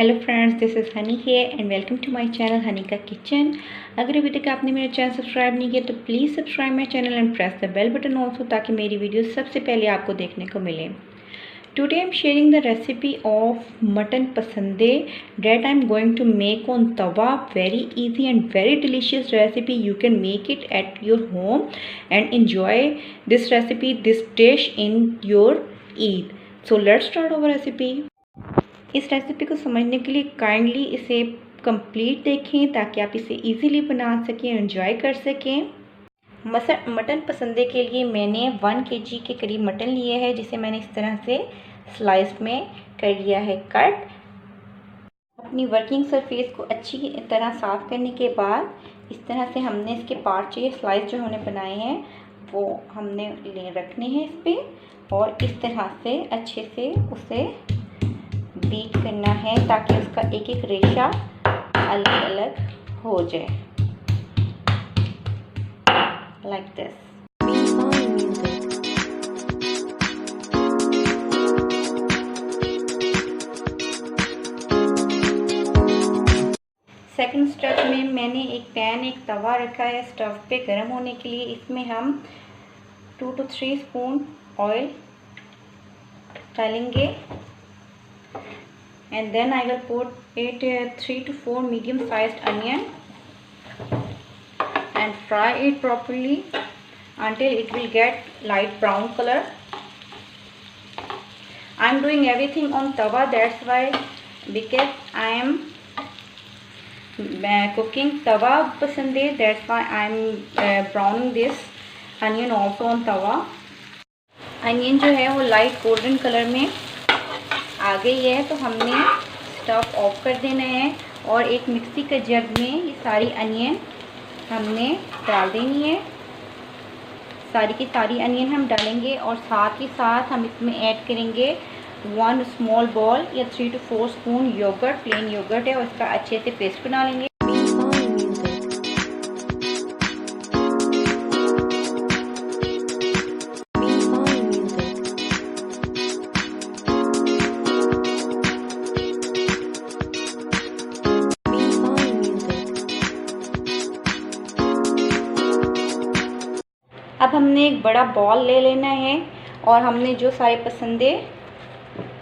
Hello friends, this is Honey here and welcome to my channel Honey का kitchen. अगर अभी तक आपने मेरा चैनल सब्सक्राइब नहीं किया तो please subscribe my channel and press the bell button also, ताकि मेरी वीडियो सबसे पहले आपको देखने को मिले। Today I am sharing the recipe of mutton pasande that I am going to make on tawa. Very easy and very delicious recipe. You can make it at your home and enjoy this recipe, this dish in your Eid. So let's start our recipe. इस recipe को समझने के लिए kindly इसे complete देखें ताकि आप इसे इजीली बना सकें, एंजॉय कर सकें। मटन पसंदे के लिए मैंने 1 kg के करीब मटन लिए है, जिसे मैंने इस तरह से स्लाइस में कर लिया है कट। अपनी वर्किंग सरफेस को अच्छी तरह साफ़ करने के बाद इस तरह से हमने इसके पार्ट चाहिए, स्लाइस जो हमने बनाए हैं वो हमने रखने हैं इस पर, और इस तरह से अच्छे से उसे बीट करना है ताकि उसका एक एक रेशा अलग अलग हो जाए, लाइक दिस। सेकंड स्टेप में मैंने एक तवा रखा है स्टव पे गर्म होने के लिए। इसमें हम 2 to 3 स्पून ऑयल डालेंगे and then I will put it 3 to 4 medium sized onion and fry it properly until it will get light brown color. I am doing everything on tawa, that's why, because I am cooking tawa pasande, that's why I am browning this onion also on tawa. Onion जो है वो light golden colour में आ गई है, तो हमने stove of कर देना है और एक मिक्सी के जग में ये सारी अनियन हमने डाल देनी है। सारी की सारी अनियन हम डालेंगे और साथ ही साथ हम इसमें ऐड करेंगे 1 स्मॉल बॉल या 3 to 4 spoon yogurt, plain yogurt है, और इसका अच्छे से पेस्ट बना लेंगे। अब हमने एक बड़ा बॉल ले लेना है और हमने जो सारे पसंदे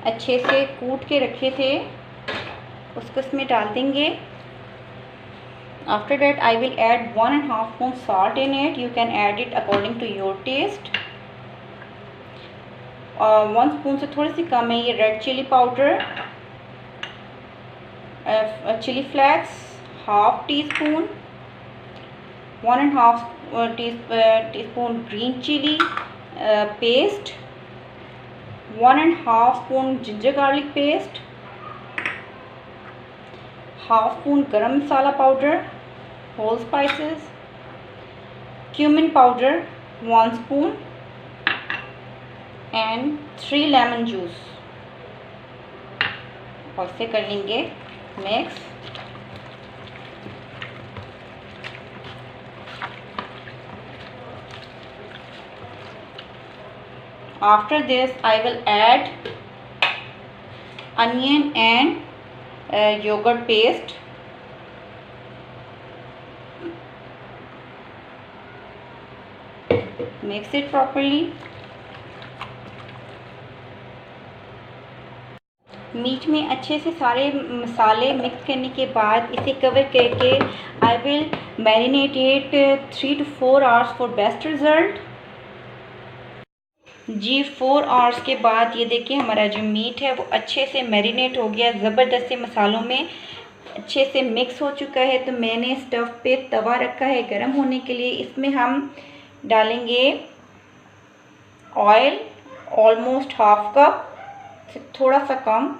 अच्छे से कूट के रखे थे उसको इसमें डाल देंगे। After that I will add 1.5 spoon salt in it. You can add it according to your taste. 1 spoon से थोड़ी सी कम है ये red chilli powder, chilli flakes half teaspoon, 1.5 teaspoon green chilli paste, 1.5 spoon ginger garlic paste, half spoon garam masala powder, whole spices, cumin powder 1 spoon and 3 lemon juice. और इसे कर लेंगे mix. After this I will add onion and yogurt paste. Mix it properly. Meat में अच्छे से सारे मसाले mix करने के बाद इसे कवर करके I will marinate it 3 to 4 hours for best result. जी 4 आवर्स के बाद ये देखिए हमारा जो मीट है वो अच्छे से मैरिनेट हो गया, ज़बरदस्त से मसालों में अच्छे से मिक्स हो चुका है। तो मैंने स्टव पे तवा रखा है गरम होने के लिए। इसमें हम डालेंगे ऑयल, ऑलमोस्ट हाफ कप से थोड़ा सा कम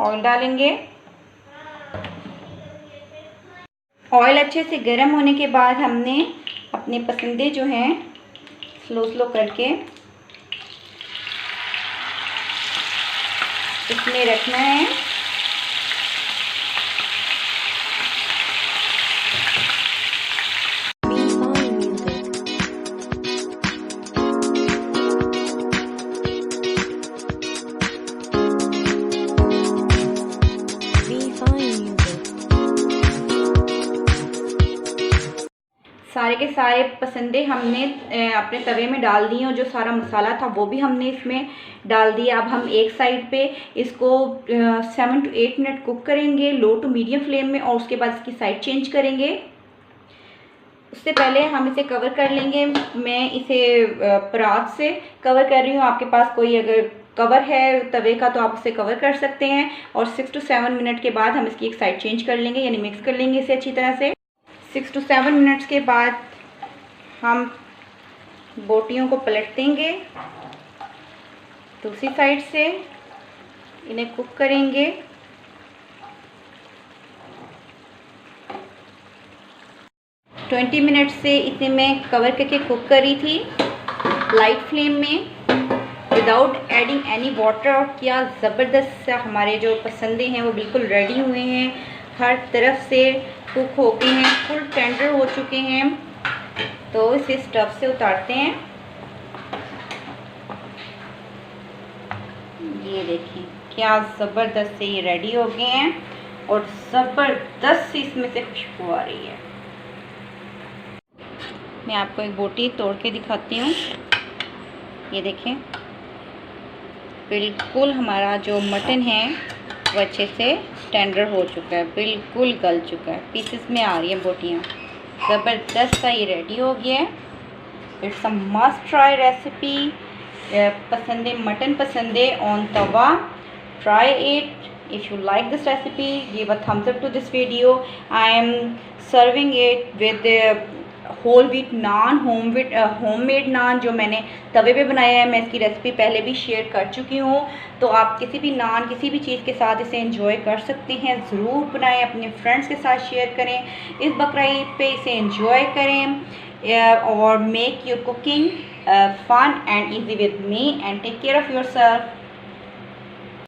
ऑयल डालेंगे। ऑयल अच्छे से गरम होने के बाद हमने अपने पसंदे जो हैं स्लो करके इसमें रखना है। सारे के सारे पसंदे हमने अपने तवे में डाल दिए और जो सारा मसाला था वो भी हमने इसमें डाल दिया। अब हम एक साइड पे इसको 7 to 8 मिनट कुक करेंगे लो टू मीडियम फ्लेम में, और उसके बाद इसकी साइड चेंज करेंगे। उससे पहले हम इसे कवर कर लेंगे। मैं इसे परात से कवर कर रही हूँ। आपके पास कोई अगर कवर है तवे का तो आप इसे कवर कर सकते हैं। और 6 to 7 मिनट के बाद हम इसकी एक साइड चेंज कर लेंगे, यानी मिक्स कर लेंगे इसे अच्छी तरह से। 6 to 7 मिनट्स के बाद हम बोटियों को पलट देंगे, दूसरी साइड से इन्हें कुक करेंगे। ट्वेंटी मिनट से इसे मैं कवर करके कुक करी थी लाइट फ्लेम में विदाउट एडिंग एनी वाटर। और क्या ज़बरदस्त सा हमारे जो पसंदे हैं वो बिल्कुल रेडी हुए हैं, हर तरफ से कुक हो गए हैं, फुल टेंडर हो चुके हैं। तो इसे स्टव से उतारते हैं। ये देखें क्या ज़बरदस्त से ये रेडी हो गए हैं और ज़बरदस्त सी इसमें से खुशबू आ रही है। मैं आपको एक बोटी तोड़ के दिखाती हूँ। ये देखें बिल्कुल हमारा जो मटन है वो अच्छे से टेंडर हो चुका है, बिल्कुल गल चुका है, पीसेस में आ रही हैं बोटियाँ। ज़बरदस्त सा ये रेडी हो गया है। It's a must try recipe. Pasande mutton pasande on tawa, try it. If you like this recipe give a thumbs up to this video. I am serving it with whole wheat naan, homemade naan जो मैंने तवे पे बनाया है। मैं इसकी रेसिपी पहले भी शेयर कर चुकी हूँ, तो आप किसी भी नान किसी भी चीज़ के साथ इसे एंजॉय कर सकते हैं। ज़रूर बनाएं, अपने फ्रेंड्स के साथ शेयर करें, इस बकरा ईद पे इसे एंजॉय करें और make your cooking fun and easy with me and take care of your self.